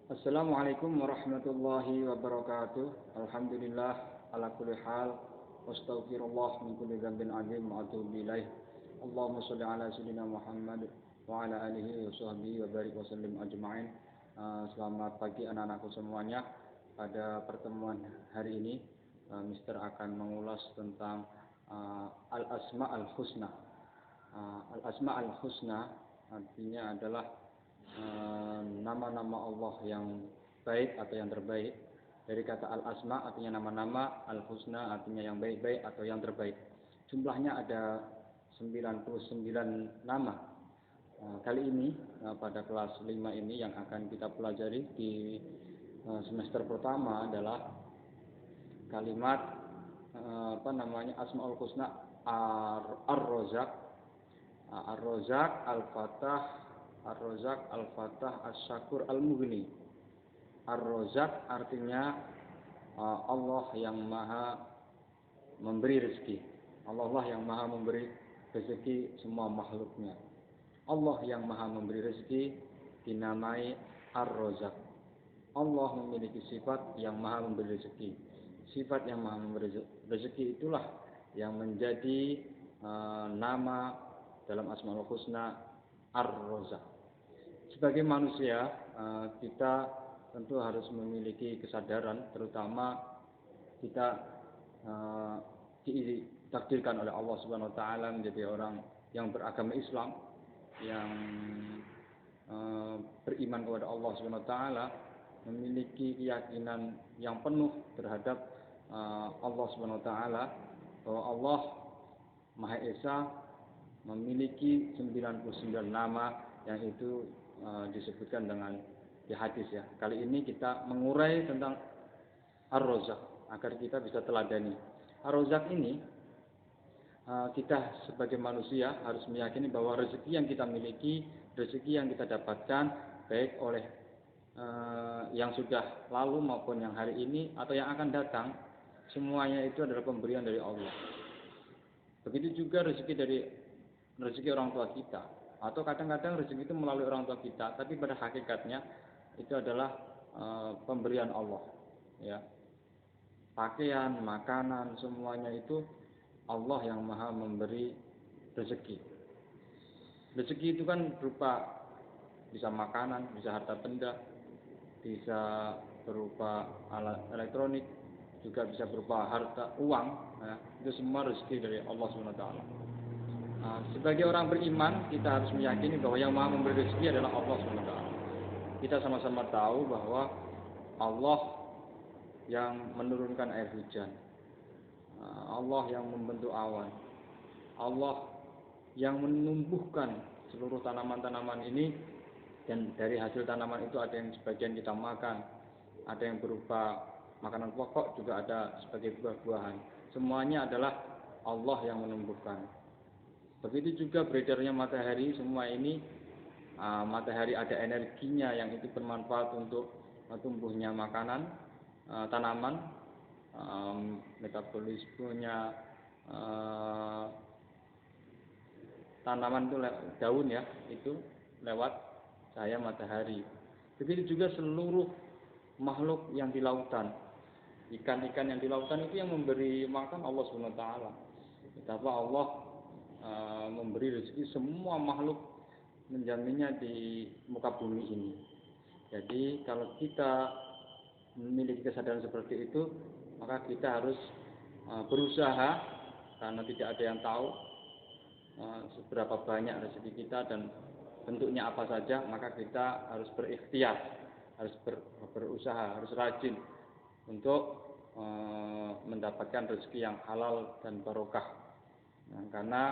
Assalamualaikum warahmatullahi wabarakatuh. Alhamdulillah ala kulli hal. Wastaghfirullah min kulli dzambin adzim wa atubu ilaih. Allahumma shalli ala sayyidina Muhammad wa ala alihi wa sahbihi wa barik wa sallim ajma'in. Selamat pagi anak-anakku semuanya. Pada pertemuan hari ini, Mister akan mengulas tentang Al-Asma Al-Husna. Al-Asma Al-Husna artinya adalah nama-nama Allah yang baik atau yang terbaik. Dari kata al-asma artinya nama-nama, al-husna artinya yang baik-baik atau yang terbaik. Jumlahnya ada 99 nama. Kali ini pada kelas 5 ini yang akan kita pelajari di semester pertama adalah kalimat Asmaul Husna Ar-Razzaq, Ar-Razzaq, Al-Fatah, Ar-Razzaq, Al-Fatah, As-Syakur, Al-Mughni. Ar-Razzaq artinya Allah yang maha memberi rezeki. Allah yang maha memberi rezeki semua makhluknya. Allah yang maha memberi rezeki dinamai Ar-Razzaq. Allah memiliki sifat yang maha memberi rezeki. Sifat yang maha memberi rezeki itulah yang menjadi nama dalam Asmaul Husna Ar-Razzaq. Sebagai manusia, kita tentu harus memiliki kesadaran, terutama kita ditakdirkan oleh Allah Subhanahu wa taala menjadi orang yang beragama Islam, yang beriman kepada Allah Subhanahu wa taala, memiliki keyakinan yang penuh terhadap Allah Subhanahu wa taala, bahwa Allah Maha Esa memiliki 99 nama yang itu disebutkan dengan di hadis ya. Kali ini kita mengurai tentang Ar-Razzaq agar kita bisa teladani. Ar-Razzaq ini kita sebagai manusia harus meyakini bahwa rezeki yang kita miliki, rezeki yang kita dapatkan baik oleh yang sudah lalu maupun yang hari ini atau yang akan datang, semuanya itu adalah pemberian dari Allah. Begitu juga rezeki orang tua kita, atau kadang-kadang rezeki itu melalui orang tua kita, tapi pada hakikatnya itu adalah pemberian Allah, ya. Pakaian, makanan, semuanya itu Allah yang maha memberi rezeki. Rezeki itu kan berupa bisa makanan, bisa harta benda, bisa berupa alat elektronik, juga bisa berupa harta uang, ya. Itu semua rezeki dari Allah SWT. Sebagai orang beriman, kita harus meyakini bahwa yang maha memberi rezeki adalah Allah SWT. Kita sama-sama tahu bahwa Allah yang menurunkan air hujan, Allah yang membentuk awan, Allah yang menumbuhkan seluruh tanaman-tanaman ini, dan dari hasil tanaman itu ada yang sebagian kita makan, ada yang berupa makanan pokok, juga ada sebagai buah-buahan. Semuanya adalah Allah yang menumbuhkan. Begitu juga beredarnya matahari, semua ini matahari ada energinya yang itu bermanfaat untuk tumbuhnya makanan, tanaman, metabolismenya tanaman itu daun ya, itu lewat cahaya matahari. Begitu juga seluruh makhluk yang di lautan, ikan-ikan yang di lautan itu yang memberi makan Allah Subhanahu wa taala. Betapa Allah memberi rezeki semua makhluk, menjaminnya di muka bumi ini. Jadi kalau kita memiliki kesadaran seperti itu, maka kita harus berusaha, karena tidak ada yang tahu seberapa banyak rezeki kita dan bentuknya apa saja, maka kita harus berikhtiar, harus berusaha, harus rajin untuk mendapatkan rezeki yang halal dan barokah. Karena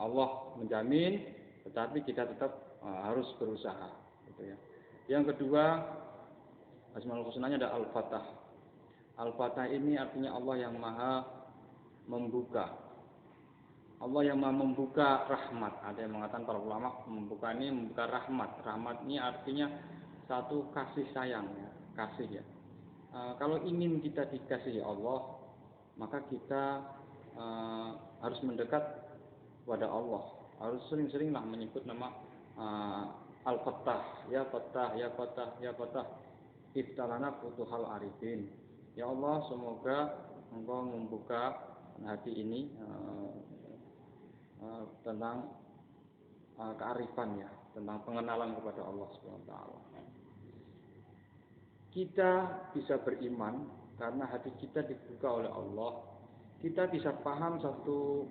Allah menjamin, tetapi kita tetap harus berusaha, gitu ya. Yang kedua, Asmaul Husnanya ada Al-Fatah. Al-Fatah ini artinya Allah yang maha membuka. Allah yang maha membuka rahmat. Ada yang mengatakan para ulama membuka ini membuka rahmat. Rahmat ini artinya satu kasih sayang, ya, kasih ya. Kalau ingin kita dikasihi Allah, maka kita harus mendekat kepada Allah, harus sering-seringlah menyebut nama Al-Fattah, ya Fattah, ya Fattah, ya Fattah, iftalana futuhal arifin. Ya Allah, semoga Engkau membuka hati ini tentang kearifan ya, tentang pengenalan kepada Allah Subhanahu wa taala. Kita bisa beriman karena hati kita dibuka oleh Allah. Kita bisa paham satu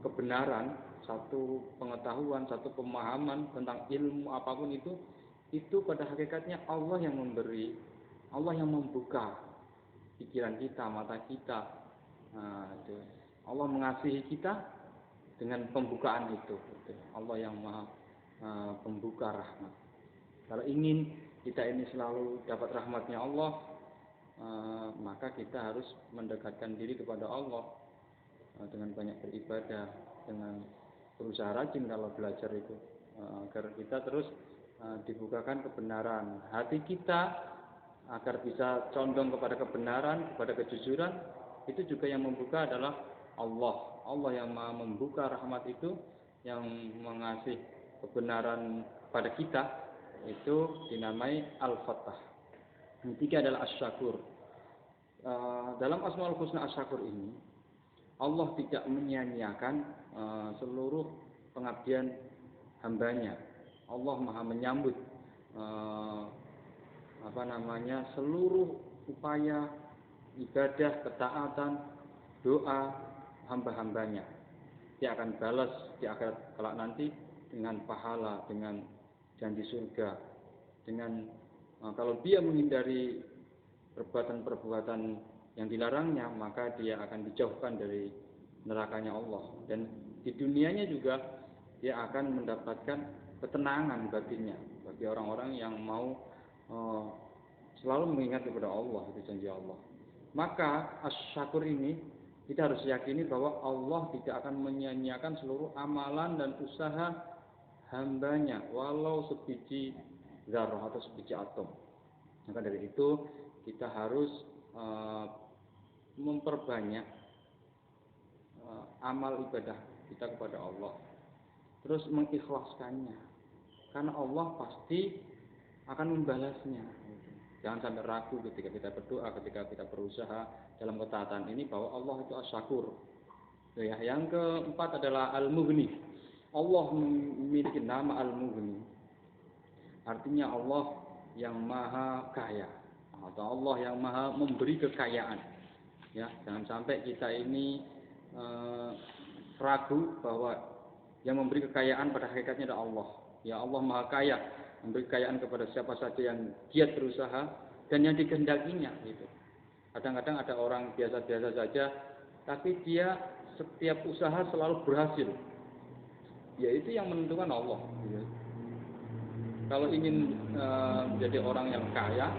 kebenaran, satu pengetahuan, satu pemahaman tentang ilmu apapun itu pada hakikatnya Allah yang memberi, Allah yang membuka pikiran kita, mata kita. Nah, itu. Allah mengasihi kita dengan pembukaan itu. Allah yang maha pembuka rahmat. Kalau ingin kita ini selalu dapat rahmatnya Allah, maka kita harus mendekatkan diri kepada Allah dengan banyak beribadah, dengan berusaha rajin kalau belajar itu, agar kita terus dibukakan kebenaran. Hati kita agar bisa condong kepada kebenaran, kepada kejujuran, itu juga yang membuka adalah Allah. Allah yang maha membuka rahmat itu, yang mengasih kebenaran pada kita, itu dinamai Al-Fattah. Yang ketiga adalah Asy-Syakur. Dalam Asmaul Husna Asy-Syakur ini, Allah tidak menyia-nyiakan seluruh pengabdian hambanya. Allah maha menyambut seluruh upaya ibadah, ketaatan, doa hamba-hambanya. Dia akan balas di akhirat kelak nanti dengan pahala, dengan janji surga, dengan kalau dia menghindari perbuatan-perbuatan yang dilarangnya, maka dia akan dijauhkan dari nerakanya Allah. Dan di dunianya juga dia akan mendapatkan ketenangan batinnya bagi orang-orang yang mau selalu mengingat kepada Allah, itu janji Allah. Maka Asy-Syakur ini kita harus yakini bahwa Allah tidak akan menyia-nyiakan seluruh amalan dan usaha hambanya, walau sebiji zarah atau sebiji atom. Maka dari itu kita harus memperbanyak amal ibadah kita kepada Allah, terus mengikhlaskannya, karena Allah pasti akan membalasnya. Jangan sampai ragu ketika kita berdoa, ketika kita berusaha dalam ketaatan ini, bahwa Allah itu Asy-Syakur. Ya, yang keempat adalah Al-Mughni. Allah memiliki nama Al-Mughni. Artinya Allah yang maha kaya, atau Allah yang maha memberi kekayaan. Ya, jangan sampai kita ini ragu bahwa yang memberi kekayaan pada hakikatnya adalah Allah. Ya, Allah maha kaya, memberi kekayaan kepada siapa saja yang giat berusaha dan yang dikehendakinya gitu. Kadang-kadang ada orang biasa-biasa saja, tapi dia setiap usaha selalu berhasil. Ya, itu yang menentukan Allah gitu. Kalau ingin menjadi orang yang kaya,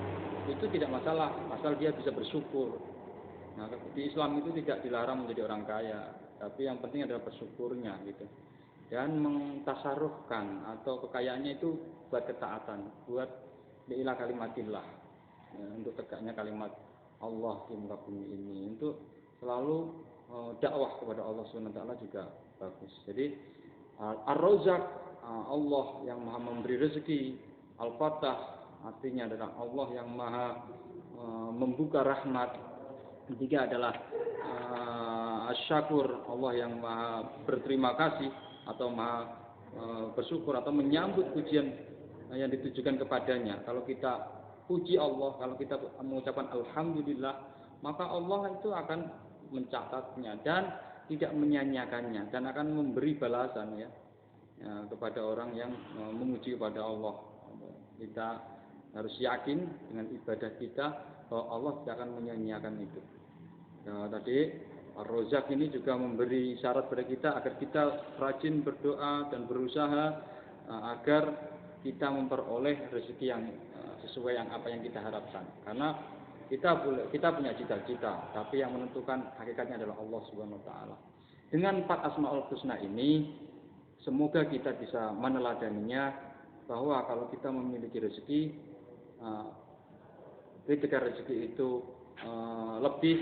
itu tidak masalah, asal dia bisa bersyukur. Nah, di Islam itu tidak dilarang menjadi orang kaya, tapi yang penting adalah bersyukurnya gitu. Dan mentasarufkan atau kekayaannya itu buat ketaatan, buat li'ilah kalimatillah, ya, untuk tegaknya kalimat Allah di muka bumi ini, untuk selalu dakwah kepada Allah SWT juga bagus. Jadi Ar-Razzaq, Allah yang maha memberi rezeki. Al-Fattah artinya adalah Allah yang maha membuka rahmat. Ketiga adalah Asy-Syakur, Allah yang maha berterima kasih atau maha bersyukur atau menyambut pujian yang ditujukan kepadanya. Kalau kita puji Allah, kalau kita mengucapkan Alhamdulillah, maka Allah itu akan mencatatnya dan tidak menyia-nyiakannya, dan akan memberi balasan ya kepada orang yang memuji kepada Allah. Kita harus yakin dengan ibadah kita bahwa Allah tidak akan menyia-nyiakan itu. Ya, tadi Ar-Razzaq ini juga memberi syarat pada kita agar kita rajin berdoa dan berusaha agar kita memperoleh rezeki yang sesuai yang apa yang kita harapkan. Karena kita punya cita-cita, tapi yang menentukan hakikatnya adalah Allah Subhanahu wa taala. Dengan 4 Asmaul Husna ini, semoga kita bisa meneladaninya, bahwa kalau kita memiliki rezeki, ketika rezeki itu lebih,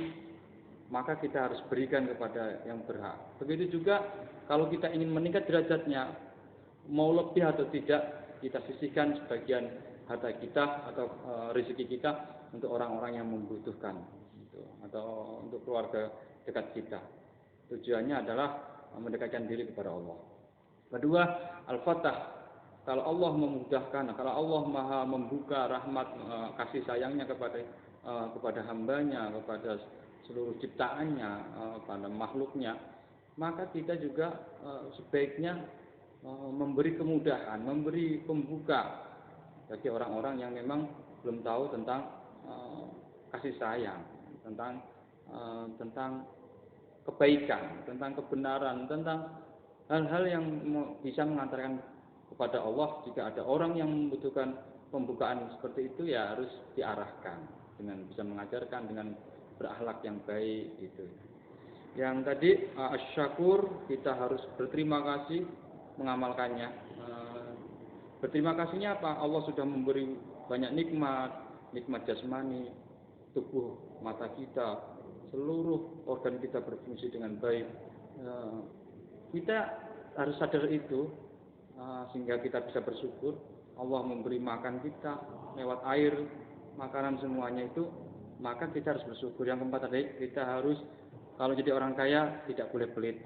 maka kita harus berikan kepada yang berhak. Begitu juga kalau kita ingin meningkat derajatnya, mau lebih atau tidak, kita sisihkan sebagian harta kita atau rezeki kita untuk orang-orang yang membutuhkan, gitu, atau untuk keluarga dekat kita. Tujuannya adalah mendekatkan diri kepada Allah. Kedua, al-fatah. Kalau Allah memudahkan, kalau Allah maha membuka rahmat kasih sayangnya kepada hambanya, kepada seluruh ciptaannya, pada makhluknya, maka kita juga sebaiknya memberi kemudahan, memberi pembuka bagi orang-orang yang memang belum tahu tentang kasih sayang, tentang kebaikan, tentang kebenaran, tentang hal-hal yang bisa mengantarkan kepada Allah. Jika ada orang yang membutuhkan pembukaan seperti itu, ya harus diarahkan dengan bisa mengajarkan dengan berakhlak yang baik gitu. Yang tadi asy-syakur, kita harus berterima kasih mengamalkannya. Berterima kasihnya apa? Allah sudah memberi banyak nikmat jasmani, tubuh mata kita, seluruh organ kita berfungsi dengan baik. Kita harus sadar itu, sehingga kita bisa bersyukur. Allah memberi makan kita lewat air, makanan, semuanya itu, maka kita harus bersyukur. Yang keempat tadi, kita harus, kalau jadi orang kaya tidak boleh pelit.